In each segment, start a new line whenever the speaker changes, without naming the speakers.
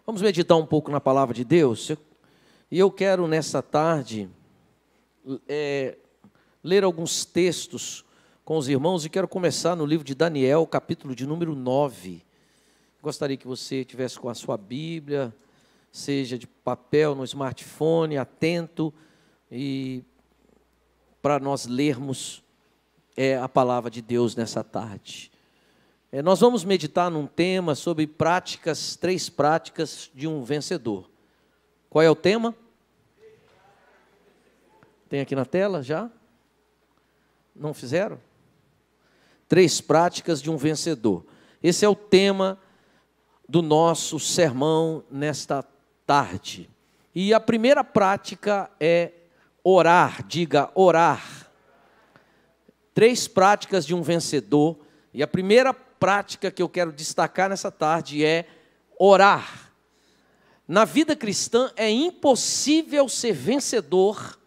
Vamos meditar um pouco na palavra de Deus? E eu quero, nessa tarde, ler alguns textos com os irmãos, e quero começar no livro de Daniel, capítulo de número 9. Gostaria que você tivesse com a sua Bíblia, seja de papel, no smartphone, atento, e para nós lermos a palavra de Deus nessa tarde. Nós vamos meditar num tema sobre três práticas de um vencedor. Qual é o tema? Tem aqui na tela já? Não fizeram? 3 práticas de um vencedor. Esse é o tema do nosso sermão nesta tarde. E a primeira prática é orar. Diga, orar. 3 práticas de um vencedor. E a primeira prática que eu quero destacar nessa tarde é orar. Na vida cristã é impossível ser vencedor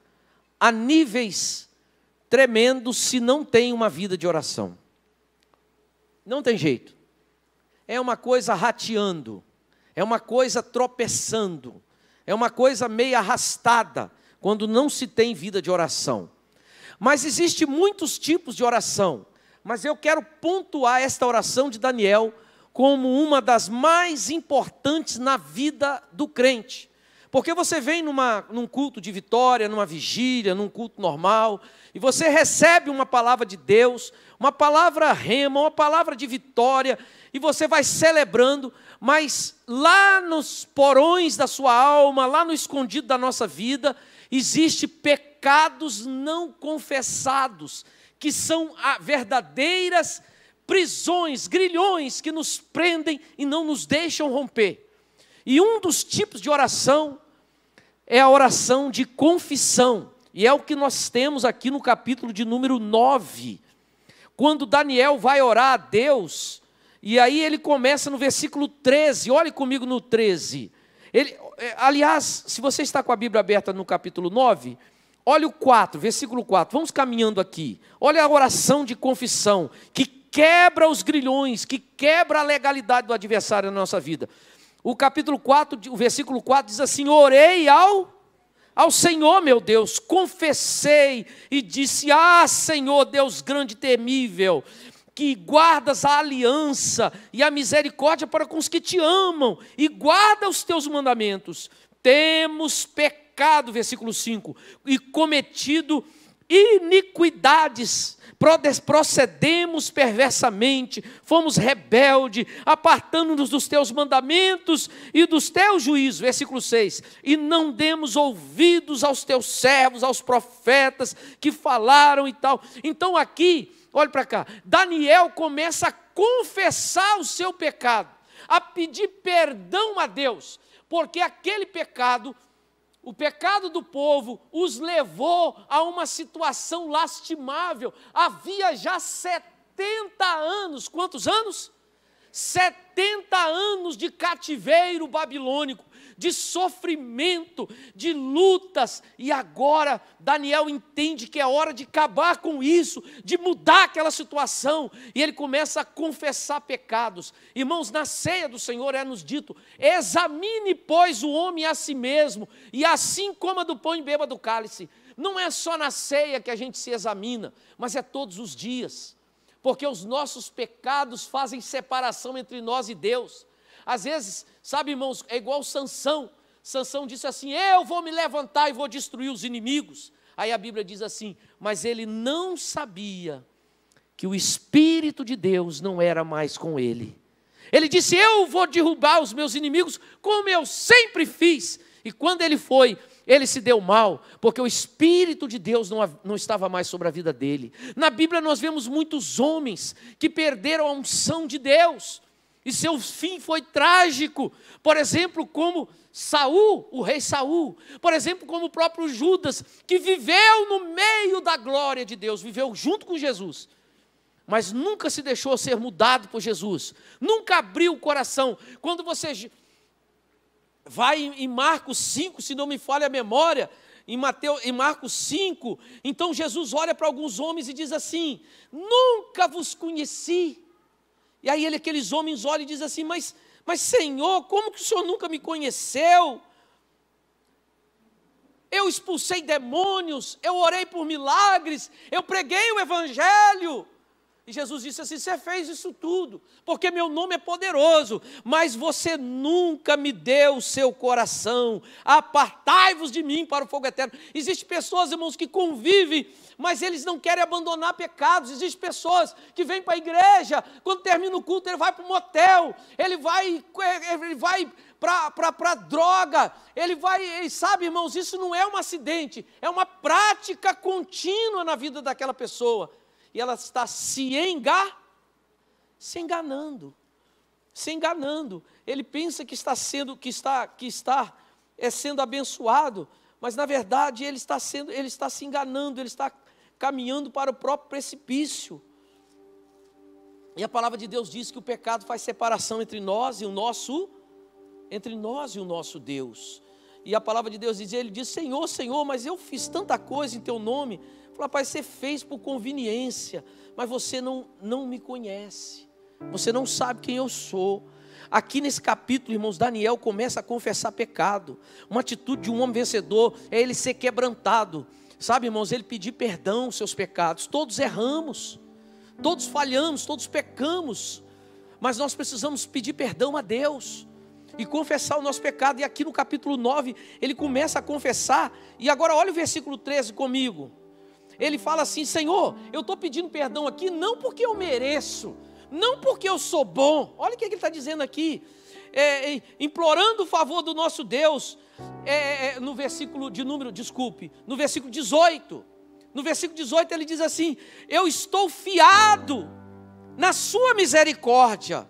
a níveis tremendos se não tem uma vida de oração. Não tem jeito. É uma coisa rateando, é uma coisa tropeçando, é uma coisa meio arrastada quando não se tem vida de oração. Mas existem muitos tipos de oração. Mas eu quero pontuar esta oração de Daniel como uma das mais importantes na vida do crente. Porque você vem num culto de vitória, numa vigília, num culto normal, e você recebe uma palavra de Deus, uma palavra rema, uma palavra de vitória, e você vai celebrando, mas lá nos porões da sua alma, lá no escondido da nossa vida, existem pecados não confessados, que são verdadeiras prisões, grilhões que nos prendem e não nos deixam romper. E um dos tipos de oração é a oração de confissão. E é o que nós temos aqui no capítulo de número 9. Quando Daniel vai orar a Deus, e aí ele começa no versículo 13. Olhe comigo no 13. Aliás, se você está com a Bíblia aberta no capítulo 9... olha o 4, versículo 4, vamos caminhando aqui. Olha a oração de confissão, que quebra os grilhões, que quebra a legalidade do adversário na nossa vida. O capítulo 4, o versículo 4 diz assim: orei ao Senhor meu Deus, confessei e disse: Senhor, Deus grande e temível, que guardas a aliança e a misericórdia para com os que te amam, e guarda os teus mandamentos. Temos pecado, versículo 5, e cometido iniquidades, procedemos perversamente, fomos rebeldes, apartando-nos dos teus mandamentos e dos teus juízos, versículo 6, e não demos ouvidos aos teus servos, aos profetas que falaram e tal. Então aqui, olhe para cá, Daniel começa a confessar o seu pecado, a pedir perdão a Deus, porque aquele pecado, o pecado do povo, os levou a uma situação lastimável. Havia já 70 anos, quantos anos? 70 anos de cativeiro babilônico, de sofrimento, de lutas, e agora Daniel entende que é hora de acabar com isso, de mudar aquela situação, e ele começa a confessar pecados. Irmãos, na ceia do Senhor é-nos dito: examine, pois, o homem a si mesmo, e assim coma do pão e beba do cálice. Não é só na ceia que a gente se examina, mas é todos os dias, porque os nossos pecados fazem separação entre nós e Deus. Às vezes, sabe, irmãos, é igual Sansão. Sansão disse assim: eu vou me levantar e vou destruir os inimigos. Aí a Bíblia diz assim: mas ele não sabia que o Espírito de Deus não era mais com ele. Ele disse: eu vou derrubar os meus inimigos como eu sempre fiz. E quando ele foi, ele se deu mal, porque o Espírito de Deus não estava mais sobre a vida dele. Na Bíblia nós vemos muitos homens que perderam a unção de Deus, e seu fim foi trágico. Por exemplo, como Saul, o rei Saul. Por exemplo, como o próprio Judas, que viveu no meio da glória de Deus, viveu junto com Jesus, mas nunca se deixou ser mudado por Jesus, nunca abriu o coração. Quando você vai em Marcos 5, se não me falha a memória, em Marcos 5, então Jesus olha para alguns homens e diz assim: nunca vos conheci. E aí aqueles homens olham e dizem assim: mas Mas Senhor, como que o Senhor nunca me conheceu? Eu expulsei demônios, eu orei por milagres, eu preguei o Evangelho. E Jesus disse assim: você fez isso tudo, porque meu nome é poderoso, mas você nunca me deu o seu coração. Apartai-vos de mim para o fogo eterno. Existem pessoas, irmãos, que convivem, mas eles não querem abandonar pecados. Existem pessoas que vêm para a igreja, quando termina o culto, ele vai para o motel, ele vai para droga, ele sabe, irmãos, isso não é um acidente, é uma prática contínua na vida daquela pessoa. E ela está se enganando. Ele pensa que está sendo abençoado, mas na verdade ele está se enganando, ele está caminhando para o próprio precipício. E a palavra de Deus diz que o pecado faz separação entre nós e o nosso Deus. E a palavra de Deus diz, ele diz: Senhor, Senhor, mas eu fiz tanta coisa em teu nome. Fala: Pai, você fez por conveniência, mas você não me conhece, você não sabe quem eu sou. Aqui nesse capítulo, irmãos, Daniel começa a confessar pecado. Uma atitude de um homem vencedor é ele ser quebrantado, sabe, irmãos, ele pedir perdão aos seus pecados. Todos erramos, todos falhamos, todos pecamos, mas nós precisamos pedir perdão a Deus e confessar o nosso pecado. E aqui no capítulo 9, ele começa a confessar. E agora olha o versículo 13 comigo. Ele fala assim: Senhor, eu estou pedindo perdão aqui não porque eu mereço, não porque eu sou bom. Olha o que ele está dizendo aqui, implorando o favor do nosso Deus. No versículo 18. No versículo 18 ele diz assim: eu estou fiado na sua misericórdia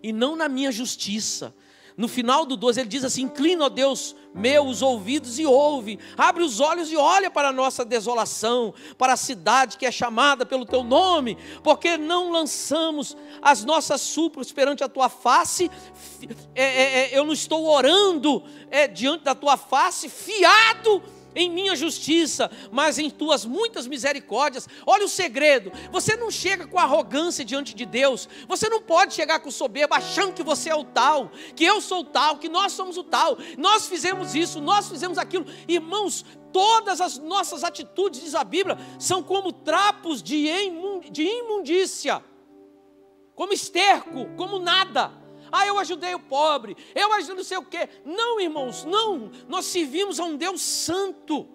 e não na minha justiça. No final do 12 ele diz assim: inclina, ó Deus meu, os ouvidos e ouve, abre os olhos e olha para a nossa desolação, para a cidade que é chamada pelo teu nome, porque não lançamos as nossas súplicas perante a tua face. Eu não estou orando diante da tua face fiado em minha justiça, mas em tuas muitas misericórdias. Olha o segredo: você não chega com arrogância diante de Deus, você não pode chegar com soberba, achando que você é o tal, que eu sou o tal, que nós somos o tal, nós fizemos isso, nós fizemos aquilo. Irmãos, todas as nossas atitudes, diz a Bíblia, são como trapos de imundícia, como esterco, como nada. Eu ajudei o pobre, eu ajudei não sei o quê. Não, irmãos, não. Nós servimos a um Deus santo.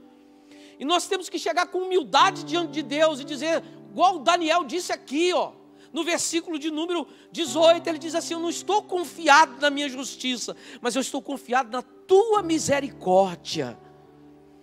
E nós temos que chegar com humildade diante de Deus e dizer, igual Daniel disse aqui, no versículo de número 18, ele diz assim: eu não estou confiado na minha justiça, mas eu estou confiado na tua misericórdia.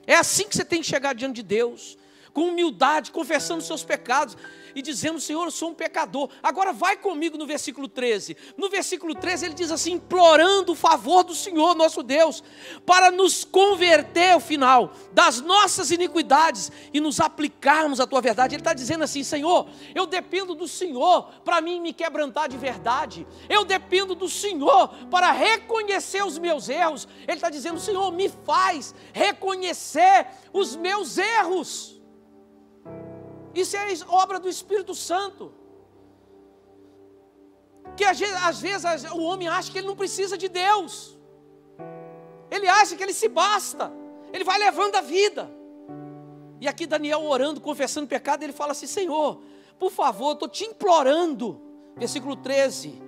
É assim que você tem que chegar diante de Deus, com humildade, confessando os seus pecados e dizendo: Senhor, eu sou um pecador. Agora vai comigo no versículo 13. No versículo 13 ele diz assim: implorando o favor do Senhor nosso Deus, para nos converter ao final das nossas iniquidades e nos aplicarmos à tua verdade. Ele está dizendo assim: Senhor, eu dependo do Senhor para mim me quebrantar de verdade. Eu dependo do Senhor para reconhecer os meus erros. Ele está dizendo: Senhor, me faz reconhecer os meus erros. Isso é obra do Espírito Santo. Que às vezes o homem acha que ele não precisa de Deus. Ele acha que ele se basta. Ele vai levando a vida. E aqui Daniel orando, confessando pecado, ele fala assim: Senhor, por favor, eu estou te implorando. Versículo 13.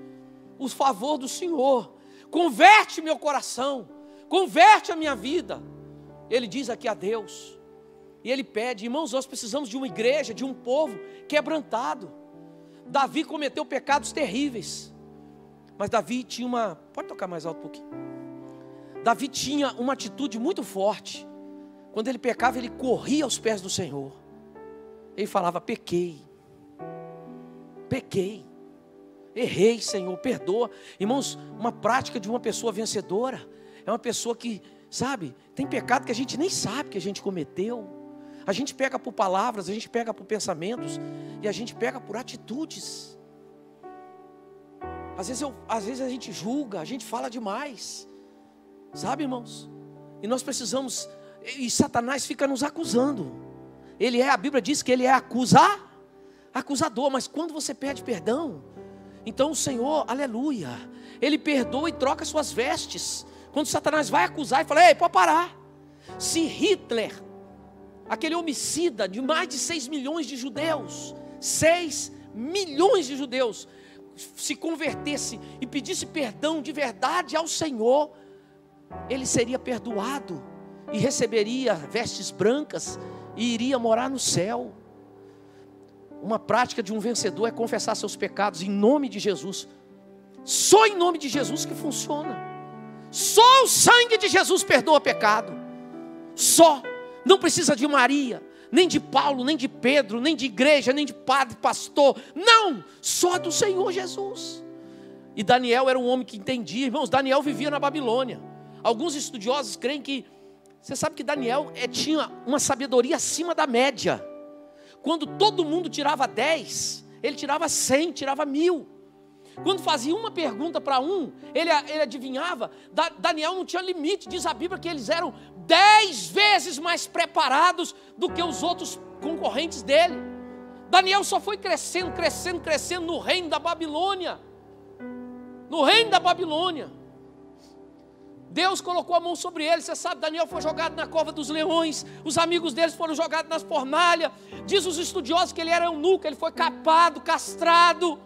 O favor do Senhor. Converte meu coração. Converte a minha vida. Ele diz aqui a Deus. E ele pede. Irmãos, nós precisamos de uma igreja, de um povo quebrantado. Davi cometeu pecados terríveis, mas Davi tinha pode tocar mais alto um pouquinho. Davi tinha uma atitude muito forte. Quando ele pecava, ele corria aos pés do Senhor. Ele falava: pequei, errei, Senhor, perdoa. Irmãos, uma prática de uma pessoa vencedora é uma pessoa que, sabe, tem pecado que a gente nem sabe que a gente cometeu. A gente pega por palavras, a gente pega por pensamentos e a gente pega por atitudes. Às vezes a gente julga, a gente fala demais, sabe, irmãos? E nós precisamos, e Satanás fica nos acusando. A Bíblia diz que ele é acusador, mas quando você pede perdão, Então o Senhor, aleluia, Ele perdoa e troca suas vestes. Quando Satanás vai acusar e fala: ei, pode parar. Se Hitler, aquele homicida de mais de 6 milhões de judeus, 6 milhões de judeus, se convertesse e pedisse perdão de verdade ao Senhor, ele seria perdoado e receberia vestes brancas e iria morar no céu. Uma prática de um vencedor é confessar seus pecados em nome de Jesus. Só em nome de Jesus que funciona. Só o sangue de Jesus perdoa pecado. Só. Não precisa de Maria, nem de Paulo, nem de Pedro, nem de igreja, nem de padre, pastor. Não, só do Senhor Jesus. E Daniel era um homem que entendia. Irmãos, Daniel vivia na Babilônia. Alguns estudiosos creem que, você sabe que Daniel tinha uma sabedoria acima da média. Quando todo mundo tirava 10, ele tirava 100, tirava 1000. Quando fazia uma pergunta para ele adivinhava. Daniel não tinha limite. Diz a Bíblia que eles eram 10 vezes mais preparados do que os outros concorrentes dele. Daniel só foi crescendo no reino da Babilônia. No reino da Babilônia. Deus colocou a mão sobre ele. Você sabe, Daniel foi jogado na cova dos leões. Os amigos deles foram jogados nas fornalhas. Diz os estudiosos que ele era eunuco. Ele foi capado, castrado.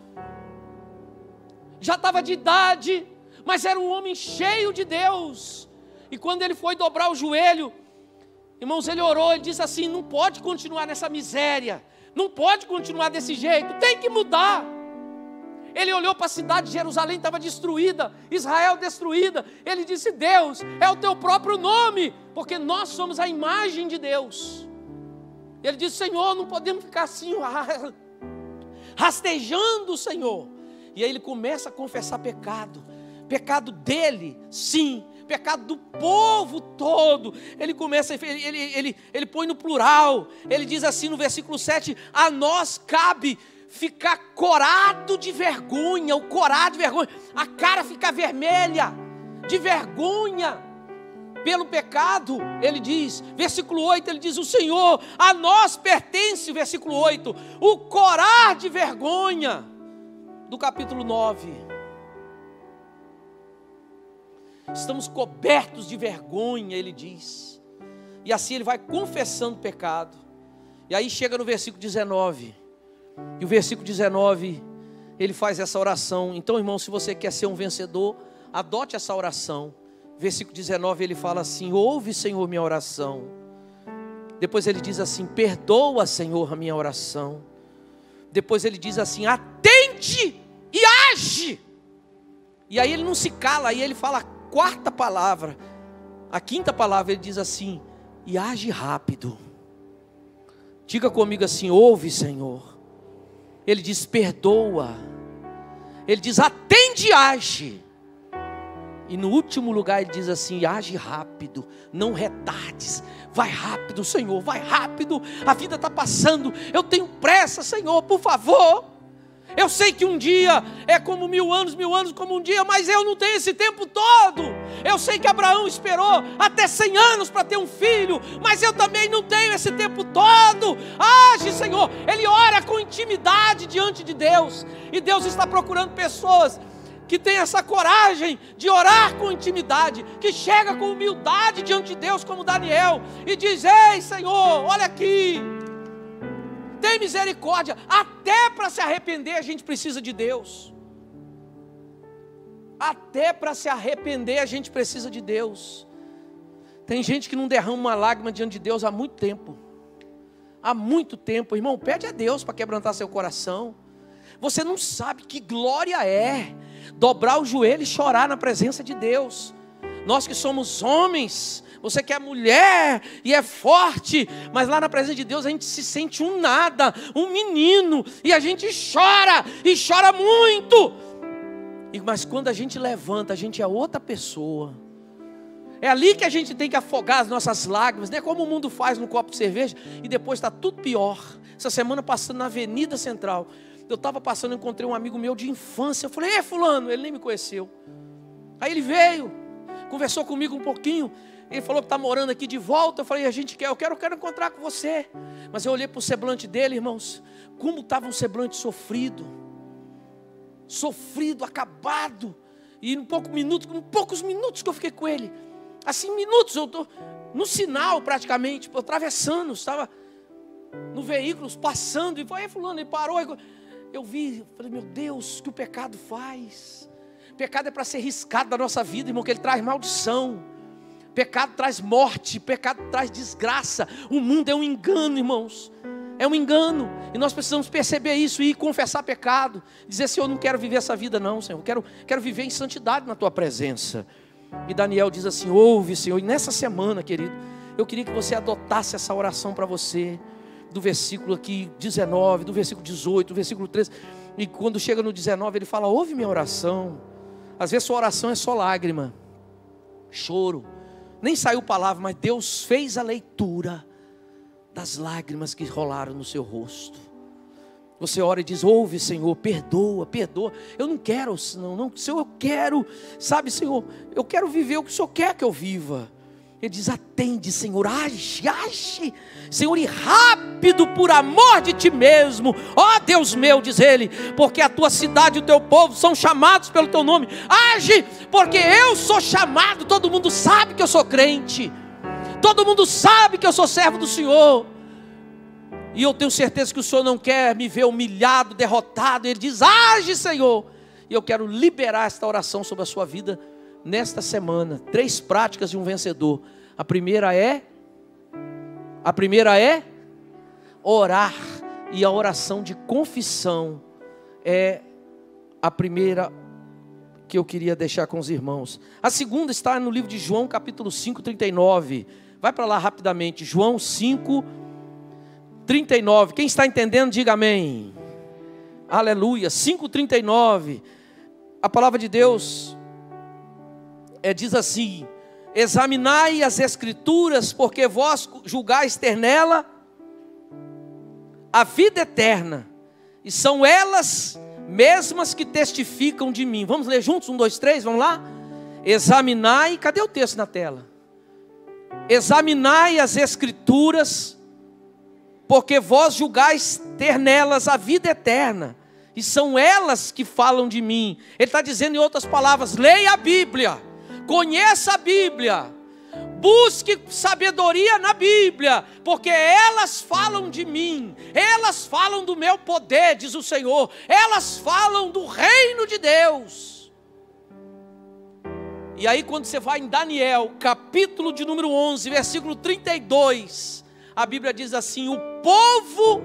Já estava de idade, mas era um homem cheio de Deus. E quando ele foi dobrar o joelho, irmãos, ele orou, ele disse assim: não pode continuar nessa miséria, não pode continuar desse jeito, tem que mudar. Ele olhou para a cidade de Jerusalém, estava destruída, Israel destruída. Ele disse: Deus, é o teu próprio nome, porque nós somos a imagem de Deus. Ele disse: Senhor, não podemos ficar assim, rastejando o Senhor. E aí ele começa a confessar pecado. Pecado dele, sim. Pecado do povo todo. Ele começa, ele põe no plural. Ele diz assim no versículo 7: a nós cabe ficar corado de vergonha. O corado de vergonha, a cara fica vermelha de vergonha pelo pecado. Ele diz, versículo 8, ele diz: o Senhor, a nós pertence, versículo 8, o corar de vergonha. Do capítulo 9, estamos cobertos de vergonha, ele diz. E assim ele vai confessando o pecado. E aí chega no versículo 19. E o versículo 19, ele faz essa oração. Então, irmão, se você quer ser um vencedor, adote essa oração. Versículo 19, ele fala assim: ouve, Senhor, minha oração. Depois ele diz assim: perdoa, Senhor, a minha oração. Depois ele diz assim: atende e age. E aí ele não se cala, aí ele fala a quarta palavra. A quinta palavra ele diz assim: e age rápido. Diga comigo assim: ouve, Senhor. Ele diz: perdoa. Ele diz: atende e age. E no último lugar ele diz assim: age rápido, não retardes. Vai rápido, Senhor, vai rápido. A vida está passando, eu tenho pressa, Senhor, por favor. Eu sei que um dia é como 1000 anos como um dia, mas eu não tenho esse tempo todo. Eu sei que Abraão esperou até 100 anos para ter um filho, mas eu também não tenho esse tempo todo. Age, Senhor. Ele ora com intimidade diante de Deus, e Deus está procurando pessoas que tem essa coragem de orar com intimidade, que chega com humildade diante de Deus, como Daniel, e diz: ei, Senhor, olha aqui, tem misericórdia. Até para se arrepender a gente precisa de Deus. Até para se arrepender a gente precisa de Deus. Tem gente que não derrama uma lágrima diante de Deus há muito tempo. Há muito tempo, irmão, pede a Deus para quebrantar seu coração. Você não sabe que glória é dobrar o joelho e chorar na presença de Deus. Nós que somos homens, você que é mulher e é forte, mas lá na presença de Deus a gente se sente um nada, um menino, e a gente chora, e chora muito. Mas quando a gente levanta, a gente é outra pessoa. É ali que a gente tem que afogar as nossas lágrimas, não é como o mundo faz no copo de cerveja, e depois está tudo pior. Essa semana passando na Avenida Central, eu estava passando, encontrei um amigo meu de infância. Eu falei: ei, fulano, ele nem me conheceu. Aí ele veio, conversou comigo um pouquinho. Ele falou que está morando aqui de volta. Eu falei: eu quero encontrar com você. Mas eu olhei para o semblante dele, irmãos, como estava um semblante sofrido. sofrido, acabado. E em poucos minutos que eu fiquei com ele, assim, minutos, eu estou no sinal praticamente, atravessando, estava no veículo, passando, e foi, fulano, ele parou, eu vi, falei, meu Deus, o que o pecado faz? Pecado é para ser riscado da nossa vida, irmão, que ele traz maldição. Pecado traz morte, pecado traz desgraça. O mundo é um engano, irmãos. É um engano. E nós precisamos perceber isso e confessar pecado. Dizer, Senhor, eu não quero viver essa vida não, Senhor. Eu quero viver em santidade na Tua presença. E Daniel diz assim, ouve, Senhor. E nessa semana, querido, eu queria que você adotasse essa oração para você. Do versículo aqui 19, do versículo 18, do versículo 13. E quando chega no 19, ele fala, ouve minha oração. Às vezes sua oração é só lágrima, choro. Nem saiu palavra, mas Deus fez a leitura das lágrimas que rolaram no seu rosto. Você ora e diz, ouve, Senhor, perdoa. Eu não quero, não, Senhor, eu quero, sabe, Senhor, eu quero viver o que o Senhor quer que eu viva. Ele diz, atende, Senhor, age, Senhor, e rápido por amor de Ti mesmo. Ó Deus meu, diz ele, porque a Tua cidade e o Teu povo são chamados pelo Teu nome. Age, porque eu sou chamado, todo mundo sabe que eu sou crente. Todo mundo sabe que eu sou servo do Senhor. E eu tenho certeza que o Senhor não quer me ver humilhado, derrotado. Ele diz, age, Senhor. E eu quero liberar esta oração sobre a sua vida nesta semana. 3 práticas de um vencedor. A primeira é orar. E a oração de confissão é a primeira que eu queria deixar com os irmãos. A segunda está no livro de João, capítulo 5, 39. Vai para lá rapidamente. João 5, 39. Quem está entendendo, diga amém. Aleluia. 5, 39. A palavra de Deus diz assim, examinai as escrituras, porque vós julgais ter nela a vida eterna, e são elas mesmas que testificam de mim. Vamos ler juntos? 1, 2, 3, vamos lá? Examinai, cadê o texto na tela? Examinai as escrituras, porque vós julgais ter nelas a vida eterna, e são elas que falam de mim. Ele está dizendo em outras palavras, leia a Bíblia, conheça a Bíblia, busque sabedoria na Bíblia, porque elas falam de mim, elas falam do meu poder, diz o Senhor, elas falam do reino de Deus. E aí quando você vai em Daniel, capítulo de número 11, versículo 32, a Bíblia diz assim, o povo,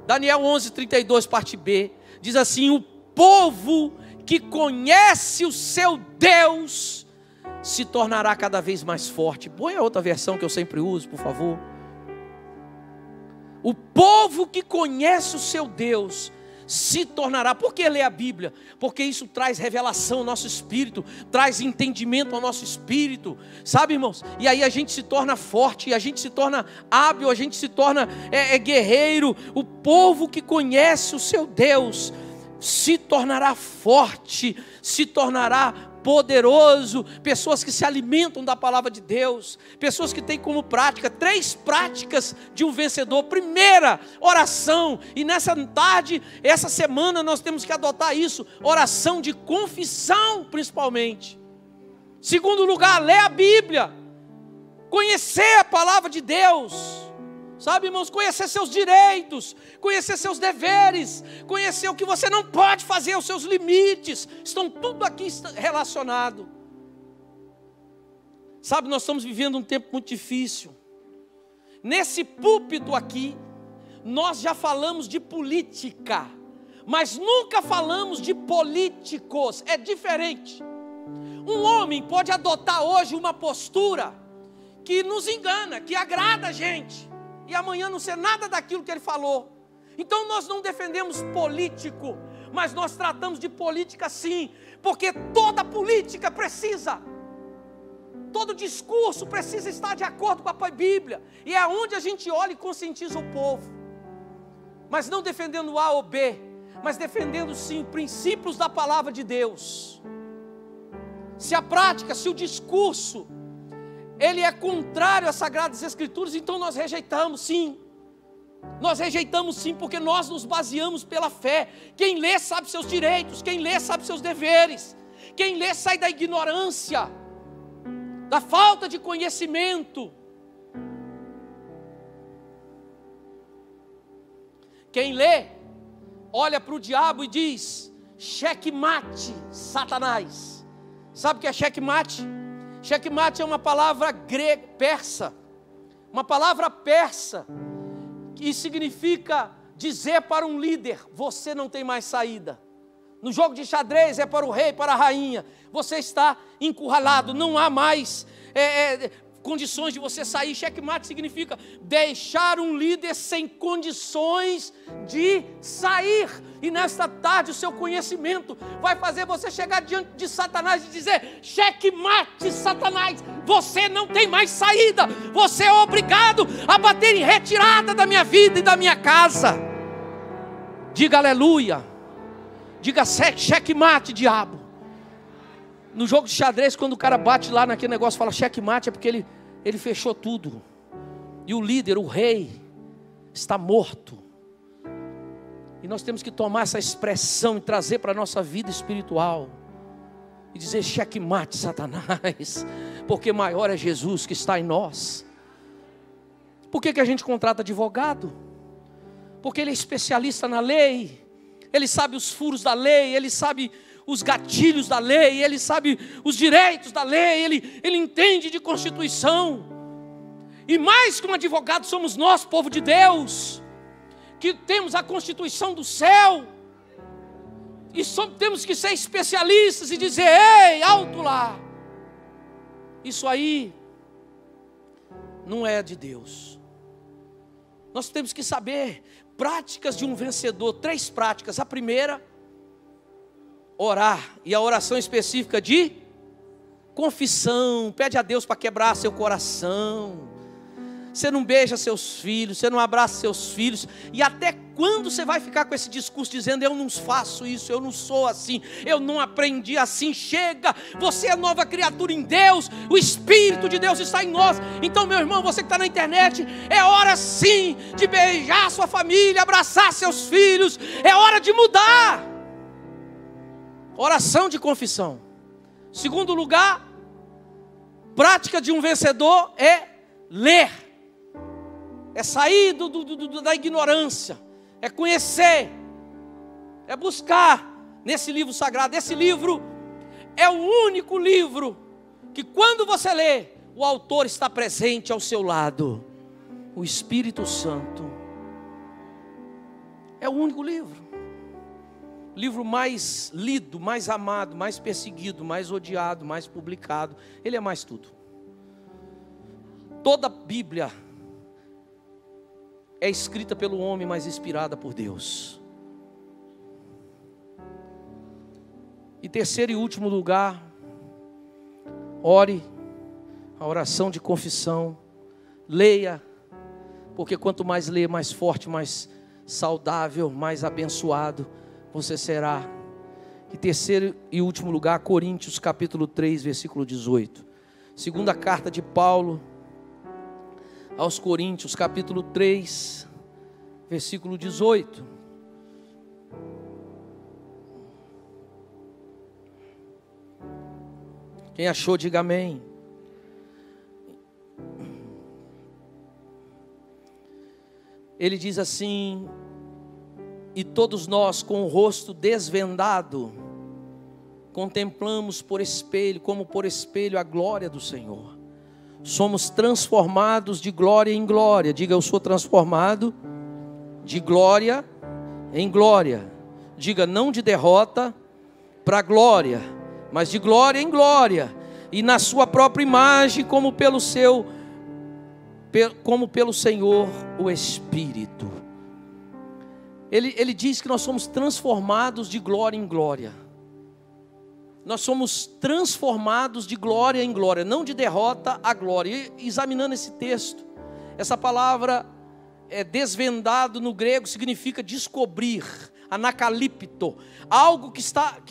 Daniel 11, 32, parte B, diz assim, o povo que conhece o seu Deus se tornará cada vez mais forte. Põe a outra versão que eu sempre uso, por favor. O povo que conhece o seu Deus se tornará. Por que ler a Bíblia? Porque isso traz revelação ao nosso espírito, traz entendimento ao nosso espírito, sabe, irmãos? E aí a gente se torna forte, a gente se torna hábil, a gente se torna guerreiro. O povo que conhece o seu Deus se tornará forte, se tornará poderoso. Pessoas que se alimentam da palavra de Deus, pessoas que têm como prática 3 práticas de um vencedor. Primeira, oração. E nessa tarde, essa semana nós temos que adotar isso, oração de confissão principalmente. Segundo lugar, ler a Bíblia, conhecer a palavra de Deus. Sabe, irmãos, conhecer seus direitos, conhecer seus deveres, conhecer o que você não pode fazer, os seus limites, estão tudo aqui relacionado. Sabe, nós estamos vivendo um tempo muito difícil. Nesse púlpito aqui, nós já falamos de política, mas nunca falamos de políticos, é diferente. Um homem pode adotar hoje uma postura que nos engana, que agrada a gente, e amanhã não ser nada daquilo que ele falou. Então nós não defendemos político, mas nós tratamos de política sim, porque toda política precisa, todo discurso precisa estar de acordo com a Bíblia, e é onde a gente olha e conscientiza o povo, mas não defendendo A ou B, mas defendendo sim princípios da palavra de Deus. Se a prática, se o discurso ele é contrário às Sagradas Escrituras, então nós rejeitamos sim.
Nós rejeitamos sim, porque nós nos baseamos pela fé. Quem lê sabe seus direitos, quem lê sabe seus deveres. Quem lê sai da ignorância, da falta de conhecimento. Quem lê, olha para o diabo e diz: checkmate, Satanás. Sabe o que é checkmate? Checkmate é uma palavra grega, persa. Uma palavra persa que significa dizer para um líder: você não tem mais saída. No jogo de xadrez é para o rei, para a rainha. Você está encurralado, não há mais condições de você sair. Checkmate significa deixar um líder sem condições de sair. E nesta tarde o seu conhecimento vai fazer você chegar diante de Satanás e dizer: checkmate, Satanás, você não tem mais saída. Você é obrigado a bater em retirada da minha vida e da minha casa. Diga aleluia. Diga checkmate, diabo. No jogo de xadrez, quando o cara bate lá naquele negócio, fala checkmate, é porque ele fechou tudo. E o líder, o rei, está morto. E nós temos que tomar essa expressão e trazer para a nossa vida espiritual. E dizer: checkmate, Satanás, porque maior é Jesus que está em nós. Por que a gente contrata advogado? Porque ele é especialista na lei. Ele sabe os furos da lei, ele sabe os gatilhos da lei, ele sabe os direitos da lei, ele entende de Constituição. E mais que um advogado somos nós, povo de Deus, que temos a Constituição do céu. E temos que ser especialistas e dizer: ei, alto lá. Isso aí não é de Deus. Nós temos que saber práticas de um vencedor, 3 práticas. A primeira, orar, e a oração específica de confissão. Pede a Deus para quebrar seu coração. Você não beija seus filhos, você não abraça seus filhos. E até quando você vai ficar com esse discurso dizendo: eu não faço isso, eu não sou assim, eu não aprendi assim? Chega, você é nova criatura em Deus, o Espírito de Deus está em nós. Então, meu irmão, você que está na internet, é hora sim de beijar sua família, abraçar seus filhos. É hora de mudar. Oração de confissão. Segundo lugar, prática de um vencedor é ler. É sair da ignorância. É conhecer. É buscar nesse livro sagrado. Esse livro é o único livro que, quando você lê, o autor está presente ao seu lado. O Espírito Santo. É o único livro. Livro mais lido, mais amado, mais perseguido, mais odiado, mais publicado. Ele é mais tudo. Toda a Bíblia é escrita pelo homem, mas inspirada por Deus. E terceiro e último lugar, ore, a oração de confissão. Leia, porque quanto mais lê, mais forte, mais saudável, mais abençoado você será. E terceiro e último lugar, Coríntios capítulo 3, versículo 18. Segunda carta de Paulo aos Coríntios, capítulo 3, versículo 18. Quem achou, diga amém. Ele diz assim: e todos nós, com o rosto desvendado, contemplamos por espelho, como por espelho, a glória do Senhor. Somos transformados de glória em glória. Diga: eu sou transformado de glória em glória. Diga: não de derrota para glória, mas de glória em glória. E na sua própria imagem, como pelo Senhor o Espírito. Ele diz que nós somos transformados de glória em glória. Nós somos transformados de glória em glória, não de derrota a glória. E examinando esse texto, essa palavra desvendado no grego significa descobrir, anakalipto, algo que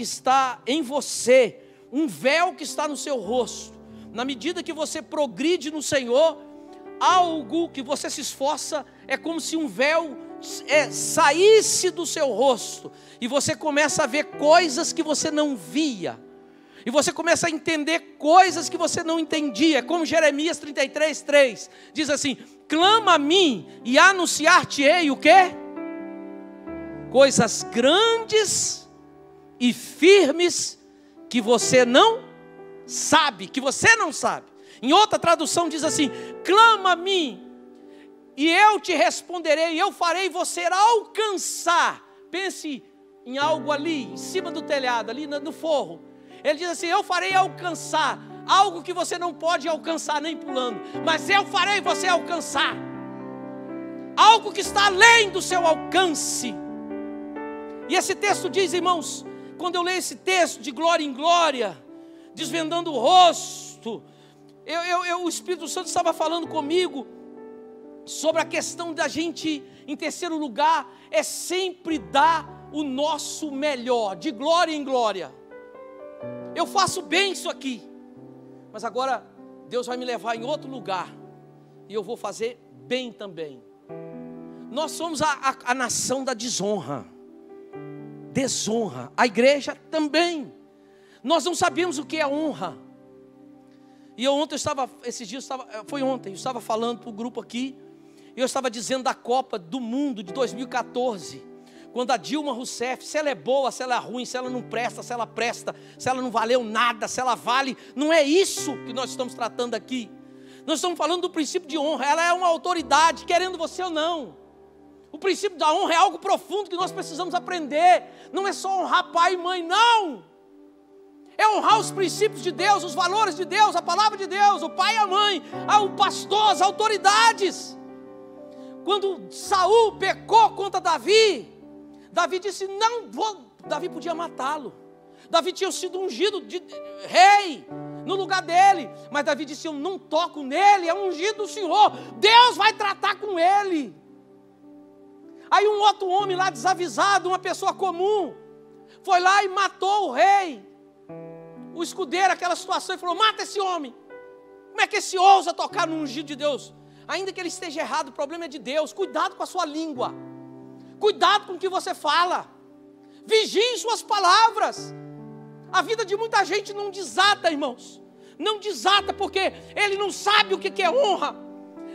está em você, um véu que está no seu rosto. Na medida que você progride no Senhor, algo que você se esforça, é como se um véu saísse do seu rosto, e você começa a ver coisas que você não via, e você começa a entender coisas que você não entendia. É como Jeremias 33:3 diz assim: clama a mim e anunciar-te-ei o quê? Coisas grandes e firmes que você não sabe, Em outra tradução diz assim: clama a mim e eu te responderei, e eu farei você alcançar. Pense em algo ali, em cima do telhado, ali no forro. Ele diz assim: eu farei alcançar algo que você não pode alcançar nem pulando, mas eu farei você alcançar algo que está além do seu alcance. E esse texto diz, irmãos, quando eu leio esse texto de glória em glória, desvendando o rosto, o Espírito Santo estava falando comigo sobre a questão da gente, em terceiro lugar, é sempre dar o nosso melhor, de glória em glória. Eu faço bem isso aqui, mas agora Deus vai me levar em outro lugar, e eu vou fazer bem também. Nós somos a nação da desonra, a igreja também. Nós não sabemos o que é honra. E eu estava falando para o grupo aqui, e eu estava dizendo da Copa do Mundo de 2014, quando a Dilma Rousseff, se ela é boa, se ela é ruim, se ela não presta, se ela presta, se ela não valeu nada, se ela vale, não é isso que nós estamos tratando aqui. Nós estamos falando do princípio de honra. Ela é uma autoridade, querendo você ou não. O princípio da honra é algo profundo que nós precisamos aprender. Não é só honrar pai e mãe, não. É honrar os princípios de Deus, os valores de Deus, a palavra de Deus, o pai e a mãe, o pastor, as autoridades. Quando Saul pecou contra Davi, Davi disse: não vou. Davi podia matá-lo. Davi tinha sido ungido de rei no lugar dele, mas Davi disse: eu não toco nele, é ungido do Senhor, Deus vai tratar com ele. Aí um outro homem lá desavisado, uma pessoa comum, foi lá e matou o rei, o escudeiro, aquela situação, e falou: mata esse homem. Como é que esse ousa tocar no ungido de Deus? Ainda que ele esteja errado, o problema é de Deus. Cuidado com a sua língua, cuidado com o que você fala, vigie suas palavras. A vida de muita gente não desata, irmãos, não desata porque ele não sabe o que é honra.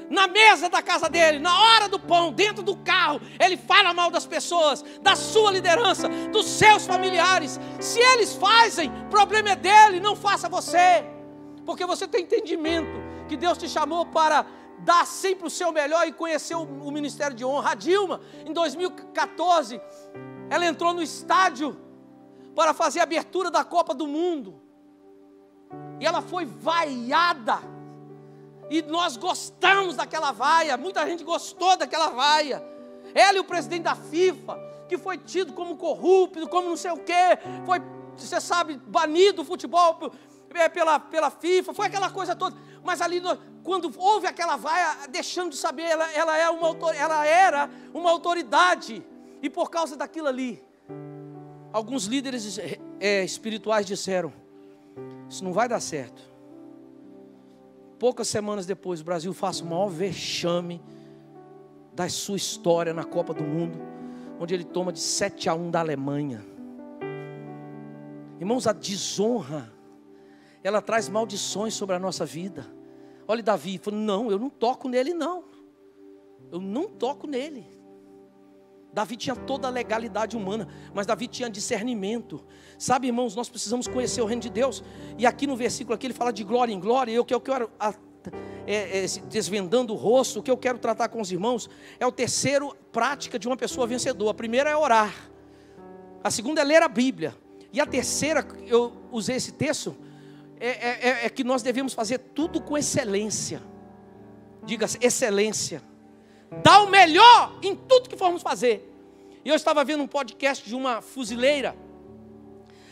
Na mesa da casa dele, na hora do pão, dentro do carro, ele fala mal das pessoas, da sua liderança, dos seus familiares. Se eles fazem, o problema é dele, não faça você, porque você tem entendimento que Deus te chamou para dar sempre o seu melhor e conhecer o ministério de honra. A Dilma, em 2014, ela entrou no estádio para fazer a abertura da Copa do Mundo, e ela foi vaiada. E nós gostamos daquela vaia, muita gente gostou daquela vaia. Ela e o presidente da FIFA, que foi tido como corrupto, como não sei o quê, foi, você sabe, banido do futebol pela FIFA, foi aquela coisa toda. Mas ali, quando houve aquela vaia, deixando de saber, ela era uma autoridade. E por causa daquilo ali, alguns líderes espirituais disseram: isso não vai dar certo. Poucas semanas depois, o Brasil faz o maior vexame da sua história na Copa do Mundo, onde ele toma de 7-1 da Alemanha. Irmãos, a desonra, ela traz maldições sobre a nossa vida. Olha Davi, falou: não, eu não toco nele não. Eu não toco nele. Davi tinha toda a legalidade humana, mas Davi tinha discernimento. Sabe, irmãos, nós precisamos conhecer o reino de Deus. E aqui no versículo aqui ele fala de glória em glória. E eu quero desvendando o rosto, o que eu quero tratar com os irmãos é a terceira prática de uma pessoa vencedora. A primeira é orar, a segunda é ler a Bíblia, e a terceira, eu usei esse texto, é que nós devemos fazer tudo com excelência. Diga-se, excelência. Dá o melhor em tudo que formos fazer. E eu estava vendo um podcast de uma fuzileira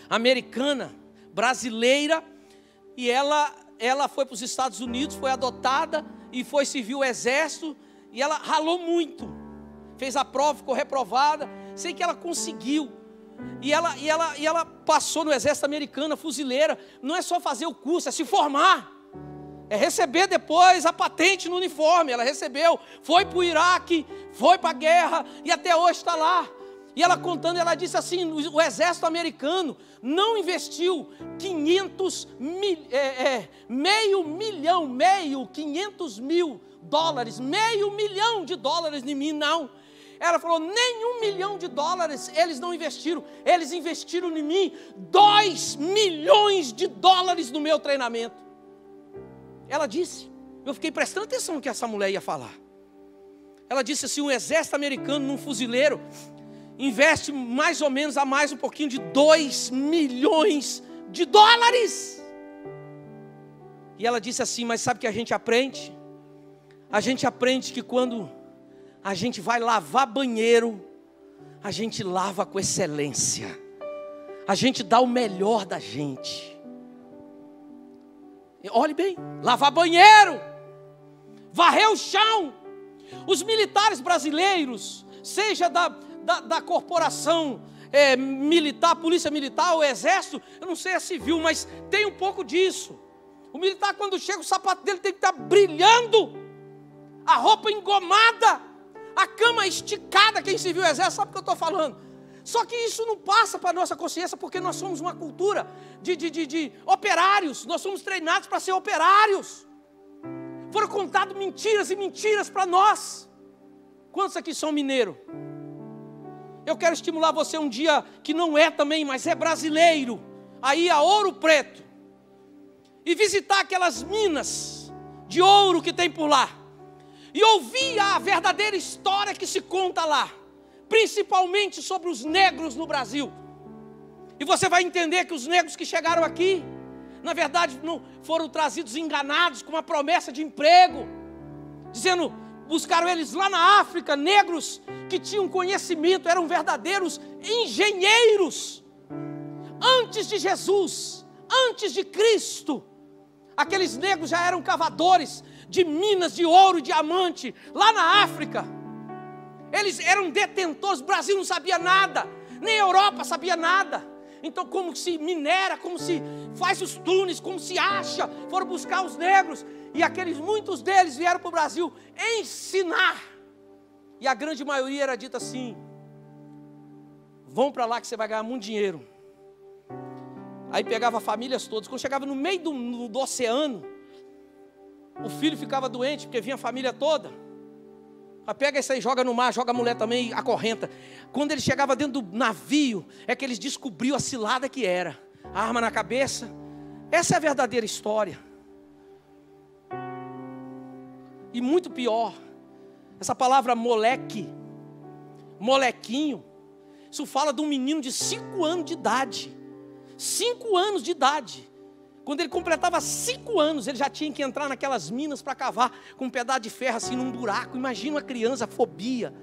americana, brasileira, e ela foi para os Estados Unidos, foi adotada e foi servir o exército, e ela ralou muito, fez a prova, ficou reprovada. Sei que ela conseguiu, e ela passou no exército americano, fuzileira. Não é só fazer o curso, é se formar. É receber depois a patente no uniforme. Ela recebeu, foi para o Iraque, foi para a guerra e até hoje está lá. E ela contando, ela disse assim, o exército americano não investiu 500 mil dólares em mim, não. Ela falou, nem $1 milhão eles não investiram. Eles investiram em mim $2 milhões no meu treinamento. Ela disse, eu fiquei prestando atenção no que essa mulher ia falar. Ela disse assim, o exército americano num fuzileiro investe mais ou menos a mais um pouquinho de $2 milhões. E ela disse assim, mas sabe o que a gente aprende? A gente aprende que quando a gente vai lavar banheiro, a gente lava com excelência. A gente dá o melhor da gente. Olhe bem, lavar banheiro, varrer o chão. Os militares brasileiros, seja da corporação militar, polícia militar, o exército, eu não sei a civil, mas tem um pouco disso. O militar, quando chega, o sapato dele tem que estar brilhando, a roupa engomada, a cama esticada. Quem serviu o exército sabe o que eu estou falando. Só que isso não passa para a nossa consciência, porque nós somos uma cultura de operários. Nós somos treinados para ser operários. Foram contadas mentiras e mentiras para nós. Quantos aqui são mineiros? Eu quero estimular você um dia que não é também, mas é brasileiro, aí a Ouro Preto, e visitar aquelas minas de ouro que tem por lá, e ouvir a verdadeira história que se conta lá, principalmente sobre os negros no Brasil. E você vai entender que os negros que chegaram aqui, na verdade, não foram trazidos enganados com uma promessa de emprego, dizendo, buscaram eles lá na África, negros que tinham conhecimento, eram verdadeiros engenheiros. Antes de Jesus, antes de Cristo, aqueles negros já eram cavadores de minas de ouro e diamante, lá na África. Eles eram detentores, o Brasil não sabia nada, nem a Europa sabia nada. Então como se minera, como se faz os túneis, como se acha, foram buscar os negros. E muitos deles vieram para o Brasil ensinar. E a grande maioria era dita assim, vão para lá que você vai ganhar muito dinheiro. Aí pegava famílias todas, quando chegava no meio do oceano, o filho ficava doente, porque vinha a família toda. Pega isso aí, joga no mar, joga a mulher também, acorrenta. Quando ele chegava dentro do navio, é que eles descobriam a cilada que era. A arma na cabeça. Essa é a verdadeira história. E muito pior, essa palavra moleque, molequinho, isso fala de um menino de 5 anos de idade. 5 anos de idade. Quando ele completava 5 anos, ele já tinha que entrar naquelas minas para cavar com um pedaço de ferro assim num buraco. Imagina uma criança, fobia.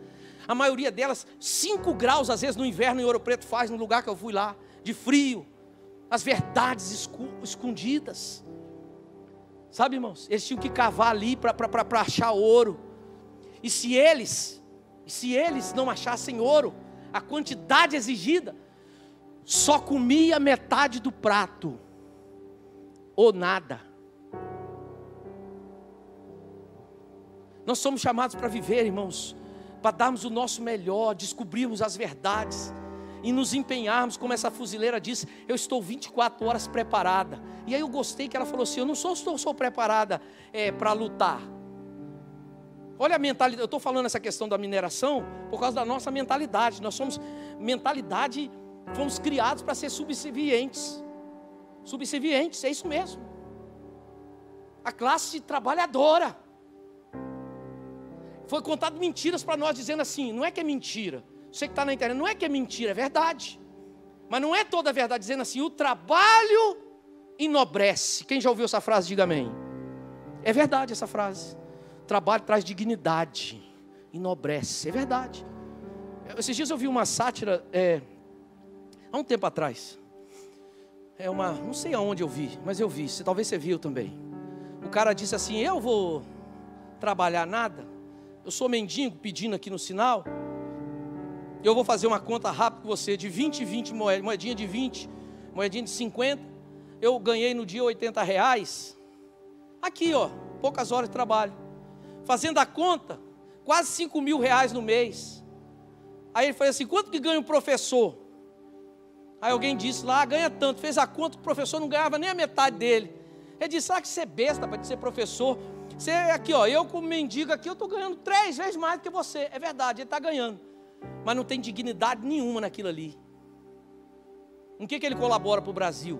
A maioria delas, 5 graus às vezes no inverno em Ouro Preto faz, no lugar que eu fui lá, de frio. As verdades escondidas. Sabe, irmãos? Eles tinham que cavar ali para achar ouro. E se eles não achassem ouro, a quantidade exigida, só comia metade do prato. Ou nada. Nós somos chamados para viver, irmãos, para darmos o nosso melhor, descobrirmos as verdades e nos empenharmos, como essa fuzileira disse, eu estou 24 horas preparada. E aí eu gostei que ela falou assim, eu não sou preparada para lutar. Olha a mentalidade, eu estou falando essa questão da mineração por causa da nossa mentalidade. Nós somos fomos criados para ser subservientes. Subservientes, é isso mesmo. A classe trabalhadora. Foi contado mentiras para nós, dizendo assim, não é que é mentira. Você que está na internet, não é que é mentira, é verdade. Mas não é toda a verdade, dizendo assim, o trabalho enobrece. Quem já ouviu essa frase, diga amém. É verdade essa frase. O trabalho traz dignidade, enobrece, é verdade. Esses dias eu vi uma sátira, há um tempo atrás. Não sei aonde eu vi, mas eu vi, talvez você viu também. O cara disse assim, eu vou trabalhar nada, eu sou mendigo pedindo aqui no sinal, eu vou fazer uma conta rápida com você, de 20 moedinha de 20, moedinha de 50, eu ganhei no dia R$80, Aqui, ó, poucas horas de trabalho. Fazendo a conta, quase R$5.000 no mês. Aí ele falou assim, quanto que ganha um professor? Aí alguém disse lá, ganha tanto. Fez a conta, o professor não ganhava nem a metade dele. Ele disse, que você é besta para ser professor. Você aqui, ó, eu como mendigo aqui, eu estou ganhando 3 vezes mais do que você. É verdade, ele está ganhando. Mas não tem dignidade nenhuma naquilo ali. Em que ele colabora para o Brasil?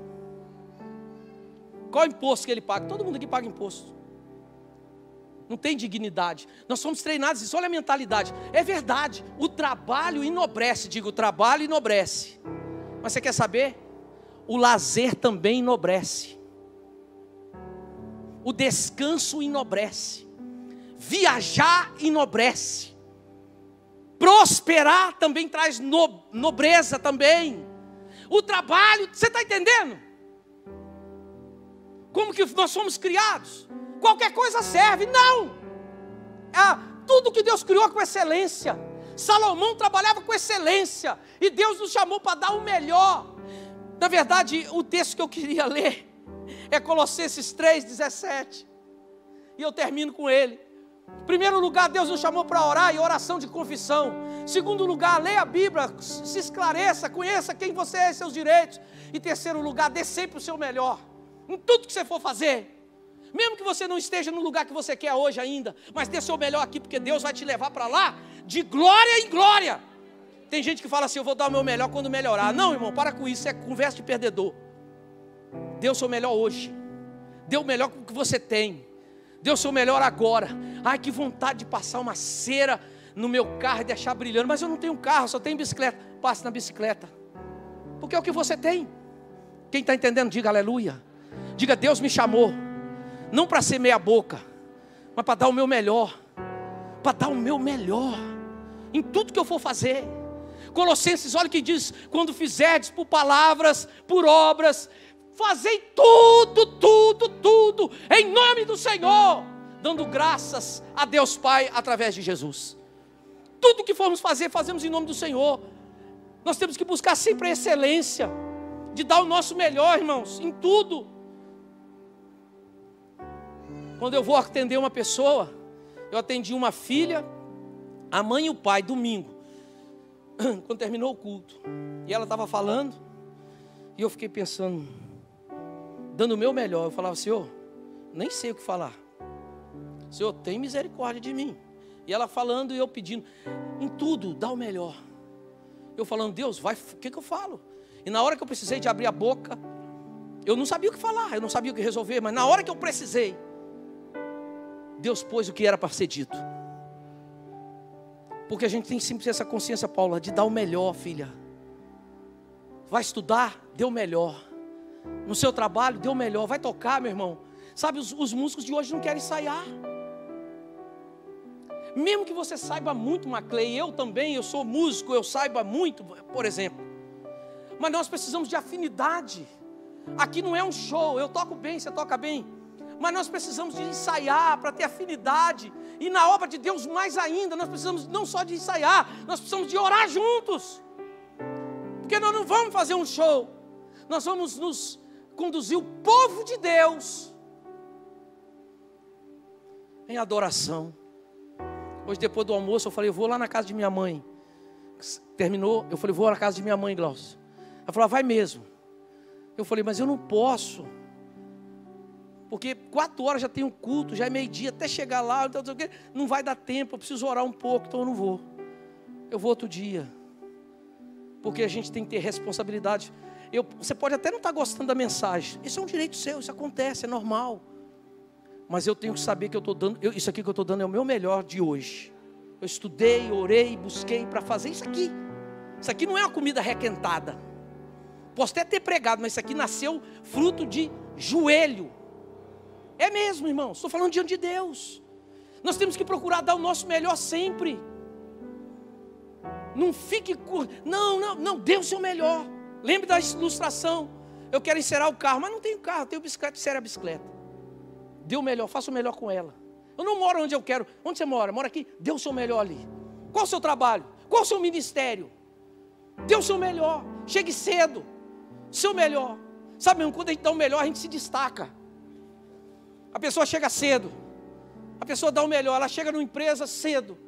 Qual é o imposto que ele paga? Todo mundo aqui paga imposto. Não tem dignidade. Nós somos treinados isso, olha a mentalidade. É verdade, o trabalho enobrece. Digo, o trabalho enobrece. Mas você quer saber? O lazer também enobrece. O descanso enobrece. Viajar enobrece. Prosperar também traz nobreza também. O trabalho, você está entendendo? Como que nós fomos criados? Qualquer coisa serve, não. Tudo que Deus criou com excelência. Salomão trabalhava com excelência. E Deus nos chamou para dar o melhor. Na verdade, o texto que eu queria ler é Colossenses 3:17. E eu termino com ele. Em primeiro lugar, Deus nos chamou para orar e oração de confissão. Em segundo lugar, leia a Bíblia, se esclareça, conheça quem você é e seus direitos. E em terceiro lugar, dê sempre o seu melhor. Em tudo que você for fazer. Mesmo que você não esteja no lugar que você quer hoje ainda, mas dê o seu melhor aqui, porque Deus vai te levar para lá de glória em glória. Tem gente que fala assim, eu vou dar o meu melhor quando melhorar. Não, irmão, para com isso, é conversa de perdedor. Dê o seu melhor hoje. Dê o melhor que você tem. Dê o seu melhor agora. Ai, que vontade de passar uma cera no meu carro e deixar brilhando. Mas eu não tenho carro, só tenho bicicleta. Passe na bicicleta. Porque é o que você tem. Quem está entendendo, diga aleluia. Diga, Deus me chamou. Não para ser meia boca, mas para dar o meu melhor. Para dar o meu melhor. Em tudo que eu for fazer. Colossenses, olha o que diz. Quando fizerdes por palavras, por obras, fazei tudo, em nome do Senhor, dando graças a Deus Pai, através de Jesus. Tudo que formos fazer, fazemos em nome do Senhor. Nós temos que buscar sempre a excelência, de dar o nosso melhor, irmãos, em tudo. Quando eu vou atender uma pessoa, eu atendi uma filha, a mãe e o pai, domingo, quando terminou o culto, e ela estava falando, e eu fiquei pensando, dando o meu melhor. Eu falava, Senhor, nem sei o que falar. Senhor, tem misericórdia de mim. E ela falando e eu pedindo, em tudo, dá o melhor. Eu falando, Deus, vai, o que eu falo? E na hora que eu precisei de abrir a boca, eu não sabia o que falar, eu não sabia o que resolver, mas na hora que eu precisei, Deus pôs o que era para ser dito. Porque a gente tem sempre essa consciência, Paula, de dar o melhor, filha. Vai estudar, dê o melhor. No seu trabalho, dê o melhor. Vai tocar, meu irmão. Sabe, os músicos de hoje não querem ensaiar. Mesmo que você saiba muito, Maclay, eu também, eu sou músico, eu saiba muito, por exemplo. Mas nós precisamos de afinidade. Aqui não é um show, eu toco bem, você toca bem. Mas nós precisamos de ensaiar para ter afinidade. E na obra de Deus mais ainda, nós precisamos não só de ensaiar, nós precisamos de orar juntos. Porque nós não vamos fazer um show. Nós vamos nos conduzir o povo de Deus em adoração. Hoje depois do almoço eu falei, eu vou lá na casa de minha mãe. Terminou, eu falei, vou na casa de minha mãe, Glaucio. Ela falou, vai mesmo. Eu falei, mas eu não posso. Porque 4 horas já tem um culto, já é meio-dia, até chegar lá, não vai dar tempo, eu preciso orar um pouco, então eu não vou. Eu vou outro dia. Porque a gente tem que ter responsabilidade. Você pode até não estar gostando da mensagem. Isso é um direito seu, isso acontece, é normal. Mas eu tenho que saber que eu estou dando, isso aqui que eu estou dando é o meu melhor de hoje. Eu estudei, orei, busquei para fazer isso aqui. Isso aqui não é uma comida requentada. Posso até ter pregado, mas isso aqui nasceu fruto de joelho. É mesmo, irmão, estou falando diante de Deus. Nós temos que procurar dar o nosso melhor sempre. Não fique... Não, dê o seu melhor. Lembre da ilustração. Eu quero encerar o carro, mas não tenho carro, tenho bicicleta, encere a bicicleta. Dê o melhor, faça o melhor com ela. Eu não moro onde eu quero. Onde você mora? Mora aqui? Dê o seu melhor ali. Qual o seu trabalho? Qual o seu ministério? Dê o seu melhor. Chegue cedo. Seu melhor. Sabe, quando a gente dá o melhor, a gente se destaca. A pessoa chega cedo. A pessoa dá o melhor. Ela chega numa empresa cedo.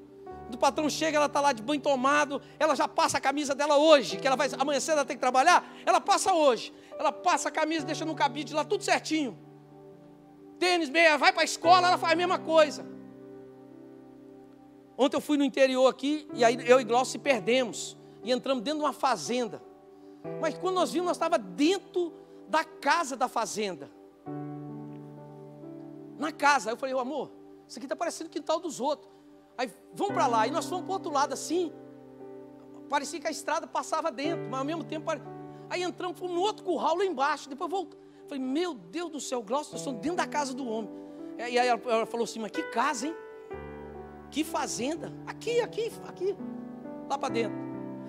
O patrão chega, ela está lá de banho tomado. Ela já passa a camisa dela hoje. Que ela vai, amanhã cedo ela tem que trabalhar. Ela passa hoje. Ela passa a camisa, deixa no cabide lá, tudo certinho. Tênis, meia, vai para a escola, ela faz a mesma coisa. Ontem eu fui no interior aqui. E aí eu e Glaucio se perdemos. E entramos dentro de uma fazenda. Mas quando nós vimos, nós estávamos dentro da casa da fazenda. Na casa. Aí eu falei, amor, isso aqui está parecendo o quintal dos outros. Aí vamos para lá. E nós fomos para o outro lado assim. Parecia que a estrada passava dentro, mas ao mesmo tempo. Aí entramos, fomos no outro curral lá embaixo. Depois voltamos. Falei, meu Deus do céu, Glaucio, nós estamos dentro da casa do homem. E aí ela falou assim, mas que casa, hein? Que fazenda. Aqui. Lá para dentro.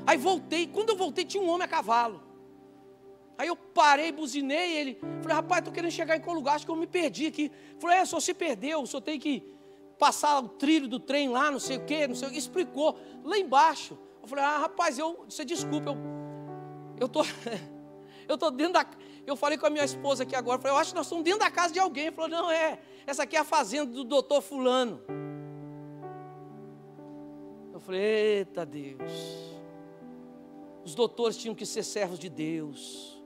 Aí voltei. Quando eu voltei, tinha um homem a cavalo. Aí eu parei, buzinei ele. Falei, rapaz, estou querendo chegar em qual lugar? Acho que eu me perdi aqui. Falei, o senhor se perdeu, o senhor tem que passar o trilho do trem lá, não sei o quê, não sei o que. Explicou, lá embaixo. Eu falei, rapaz, você desculpa, eu tô dentro da... Eu falei com a minha esposa aqui agora, falei, eu acho que nós estamos dentro da casa de alguém. Ele falou, não, essa aqui é a fazenda do doutor fulano. Eu falei, eita Deus. Os doutores tinham que ser servos de Deus.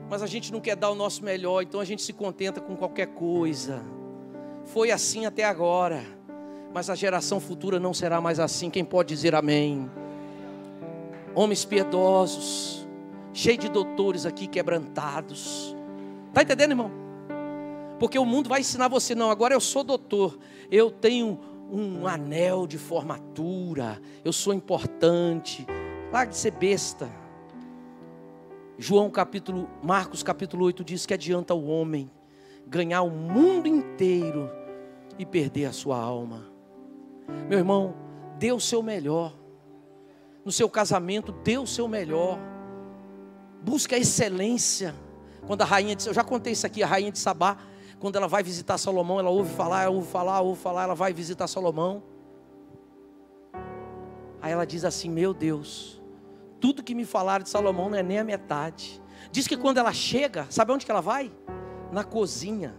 Mas a gente não quer dar o nosso melhor, então a gente se contenta com qualquer coisa. Foi assim até agora, mas a geração futura não será mais assim. Quem pode dizer amém? Homens piedosos, cheios de doutores aqui quebrantados. Está entendendo, irmão? Porque o mundo vai ensinar você, não, agora eu sou doutor, eu tenho um anel de formatura, eu sou importante. Larga de ser besta. Marcos capítulo 8 diz que adianta o homem ganhar o mundo inteiro e perder a sua alma. Meu irmão, dê o seu melhor. No seu casamento, dê o seu melhor. Busque a excelência. Quando a rainha eu já contei isso aqui, a rainha de Sabá, quando ela vai visitar Salomão, ela ouve falar, ela vai visitar Salomão. Aí ela diz assim, meu Deus, tudo que me falaram de Salomão não é nem a metade. Diz que quando ela chega, sabe onde que ela vai? Na cozinha.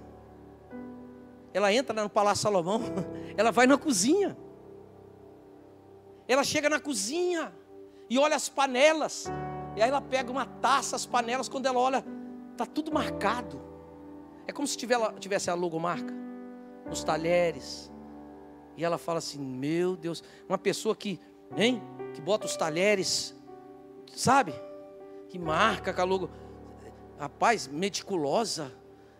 Ela entra no Palácio Salomão, ela vai na cozinha. Ela chega na cozinha e olha as panelas. E aí ela pega uma taça, as panelas, quando ela olha, está tudo marcado. É como se tivesse a logomarca nos talheres. E ela fala assim, meu Deus, uma pessoa que bota os talheres, sabe? Que marca com a logo. Rapaz, meticulosa.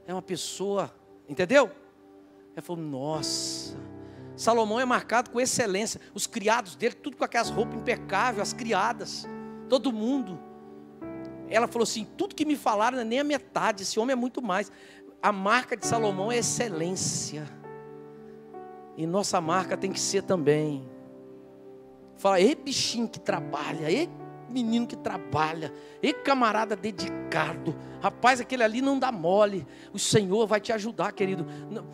É uma pessoa, entendeu? Ela falou, nossa, Salomão é marcado com excelência. Os criados dele, tudo com aquelas roupas impecáveis, as criadas, todo mundo. Ela falou assim, tudo que me falaram não é nem a metade, esse homem é muito mais. A marca de Salomão é excelência. E nossa marca tem que ser também. Fala, ei bichinho que trabalha, ei menino que trabalha, ei camarada dedicado. Rapaz, aquele ali não dá mole. O Senhor vai te ajudar, querido.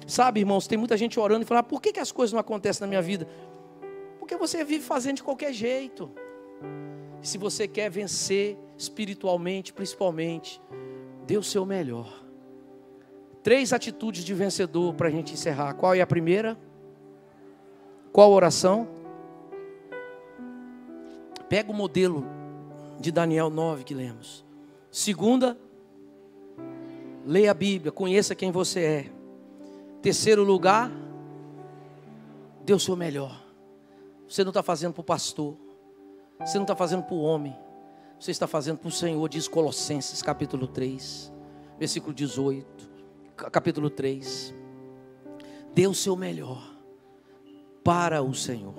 Sabe, irmãos, tem muita gente orando e falando, por que as coisas não acontecem na minha vida? Porque você vive fazendo de qualquer jeito. E se você quer vencer espiritualmente, principalmente, dê o seu melhor. 3 atitudes de vencedor para a gente encerrar. Qual é a primeira? Qual oração? Pega o modelo de Daniel 9 que lemos. Segunda, leia a Bíblia, conheça quem você é. Terceiro lugar, dê o seu melhor. Você não está fazendo para o pastor, você não está fazendo para o homem, você está fazendo para o Senhor, diz Colossenses capítulo 3, versículo 18. Capítulo 3. Dê o seu melhor para o Senhor.